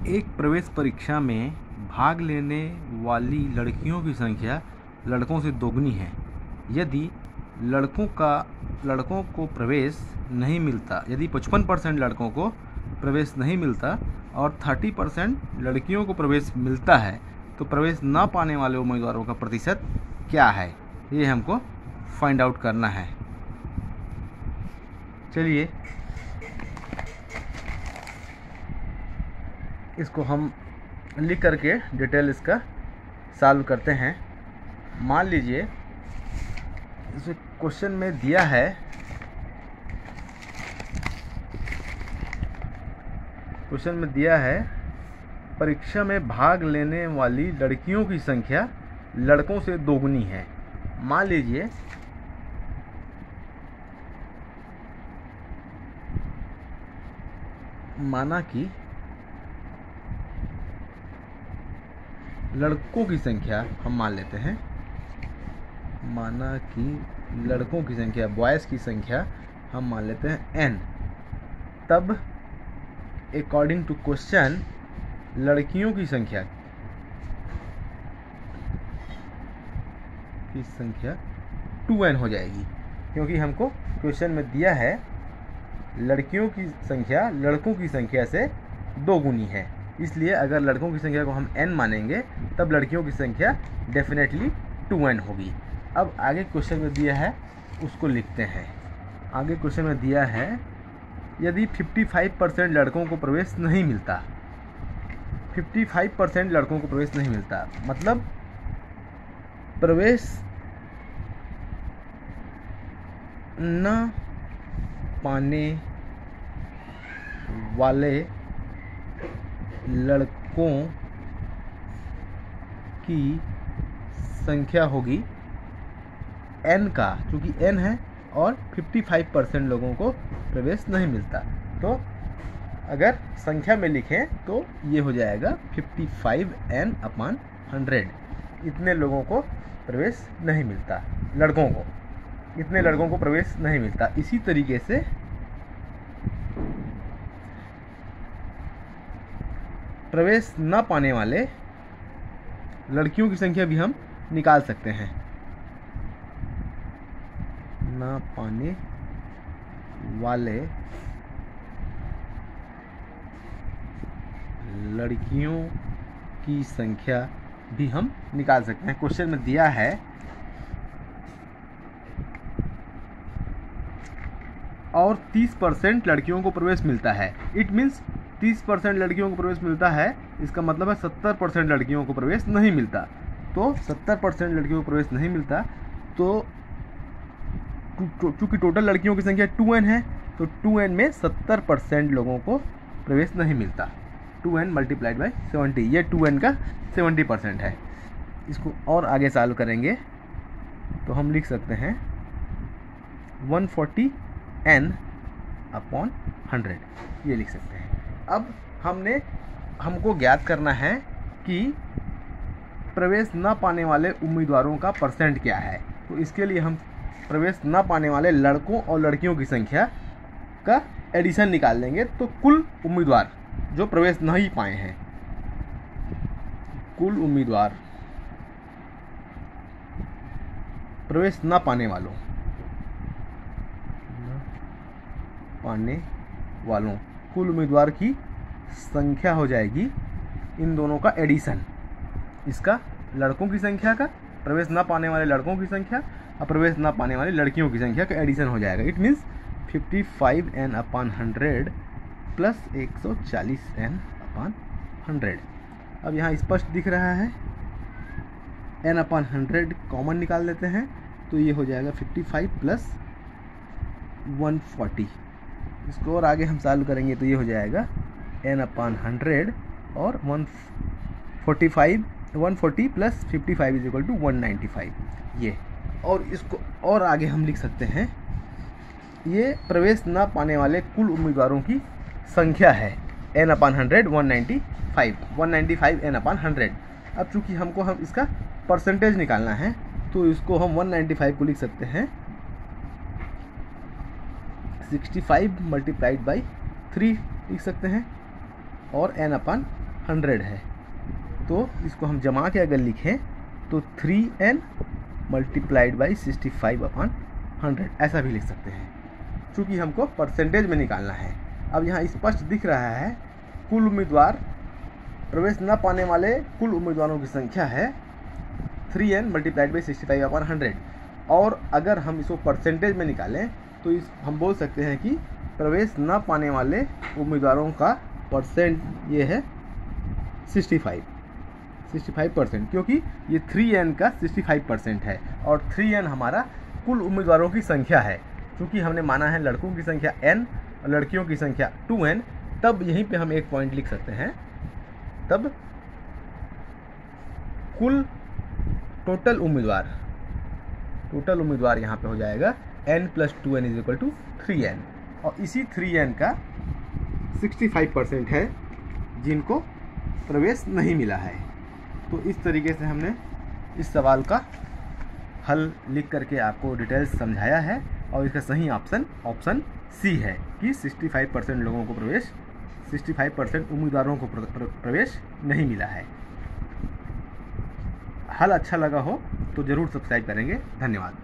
एक प्रवेश परीक्षा में भाग लेने वाली लड़कियों की संख्या लड़कों से दोगुनी है। यदि लड़कों को प्रवेश नहीं मिलता, यदि 55% लड़कों को प्रवेश नहीं मिलता और 30% लड़कियों को प्रवेश मिलता है तो प्रवेश न पाने वाले उम्मीदवारों का प्रतिशत क्या है, ये हमको फाइंड आउट करना है। चलिए इसको हम लिख करके डिटेल इसका सॉल्व करते हैं। मान लीजिए इस क्वेश्चन में दिया है, परीक्षा में भाग लेने वाली लड़कियों की संख्या लड़कों से दोगुनी है। मान लीजिए माना कि लड़कों की संख्या हम मान लेते हैं, माना कि लड़कों की संख्या, बॉयज़ की संख्या हम मान लेते हैं n। तब अकॉर्डिंग टू क्वेश्चन लड़कियों की संख्या 2n हो जाएगी, क्योंकि हमको क्वेश्चन में दिया है लड़कियों की संख्या लड़कों की संख्या से दोगुनी है। इसलिए अगर लड़कों की संख्या को हम n मानेंगे तब लड़कियों की संख्या डेफिनेटली 2n होगी। अब आगे क्वेश्चन में दिया है उसको लिखते हैं। आगे क्वेश्चन में दिया है यदि 55% लड़कों को प्रवेश नहीं मिलता, 55% लड़कों को प्रवेश नहीं मिलता, मतलब प्रवेश न पाने वाले लड़कों की संख्या होगी n का, चूँकि n है और 55% लोगों को प्रवेश नहीं मिलता, तो अगर संख्या में लिखें तो ये हो जाएगा 55n/100। इतने लोगों को प्रवेश नहीं मिलता, इतने लड़कों को प्रवेश नहीं मिलता। इसी तरीके से प्रवेश न पाने वाले लड़कियों की संख्या भी हम निकाल सकते हैं। न पाने वाले लड़कियों की संख्या भी हम निकाल सकते हैं। क्वेश्चन में दिया है और 30% लड़कियों को प्रवेश मिलता है। इट मीन्स 30% लड़कियों को प्रवेश मिलता है, इसका मतलब है 70% लड़कियों को प्रवेश नहीं मिलता। तो 70% लड़कियों को प्रवेश नहीं मिलता, तो चूँकि टोटल लड़कियों की संख्या 2n है तो 2n में 70% लोगों को प्रवेश नहीं मिलता। 2n मल्टीप्लाइड बाई 70, ये 2n का 70% है। इसको और आगे सॉल्व करेंगे तो हम लिख सकते हैं 140n/100, ये लिख सकते हैं। अब हमको ज्ञात करना है कि प्रवेश न पाने वाले उम्मीदवारों का परसेंट क्या है। तो इसके लिए हम प्रवेश न पाने वाले लड़कों और लड़कियों की संख्या का एडिशन निकाल लेंगे, तो कुल उम्मीदवार जो प्रवेश नहीं पाए हैं, कुल उम्मीदवार प्रवेश न पाने वालों कुल उम्मीदवार की संख्या हो जाएगी इन दोनों का एडिशन। इसका लड़कों की संख्या का, प्रवेश न पाने वाले लड़कों की संख्या और प्रवेश न पाने वाली लड़कियों की संख्या का एडिशन हो जाएगा। It means 55n/100 plus 140n/100। अब यहाँ स्पष्ट दिख रहा है, n/100 कॉमन निकाल लेते हैं तो ये हो जाएगा 55 प्लस 140। इसको और आगे हम सॉल्व करेंगे तो ये हो जाएगा n/100 और 140 प्लस 55 इज इक्वल टू 195 ये। और इसको और आगे हम लिख सकते हैं, ये प्रवेश न पाने वाले कुल उम्मीदवारों की संख्या है n/100 195 n/100। अब चूँकि हम इसका परसेंटेज निकालना है तो इसको हम 195 को लिख सकते हैं 65 मल्टीप्लाइड बाई 3 लिख सकते हैं और n/100 100 है, तो इसको हम जमा के अगर लिखें तो 3n मल्टीप्लाइड बाई 65/100 ऐसा भी लिख सकते हैं, चूँकि हमको परसेंटेज में निकालना है। अब यहाँ स्पष्ट दिख रहा है कुल उम्मीदवार प्रवेश न पाने वाले कुल उम्मीदवारों की संख्या है 3n मल्टीप्लाइड बाई 65/100, और अगर हम इसको परसेंटेज में निकालें तो हम बोल सकते हैं कि प्रवेश न पाने वाले उम्मीदवारों का परसेंट ये है 65%, क्योंकि ये 3n का 65% है और 3n हमारा कुल उम्मीदवारों की संख्या है। क्योंकि हमने माना है लड़कों की संख्या n और लड़कियों की संख्या 2n, तब यहीं पे हम एक पॉइंट लिख सकते हैं, तब कुल टोटल उम्मीदवार यहाँ पे हो जाएगा n + 2n = 3n, और इसी 3n का 65% है जिनको प्रवेश नहीं मिला है। तो इस तरीके से हमने इस सवाल का हल लिख करके आपको डिटेल्स समझाया है, और इसका सही ऑप्शन सी है कि 65% लोगों को 65% उम्मीदवारों को प्रवेश नहीं मिला है। हल अच्छा लगा हो तो ज़रूर सब्सक्राइब करेंगे। धन्यवाद।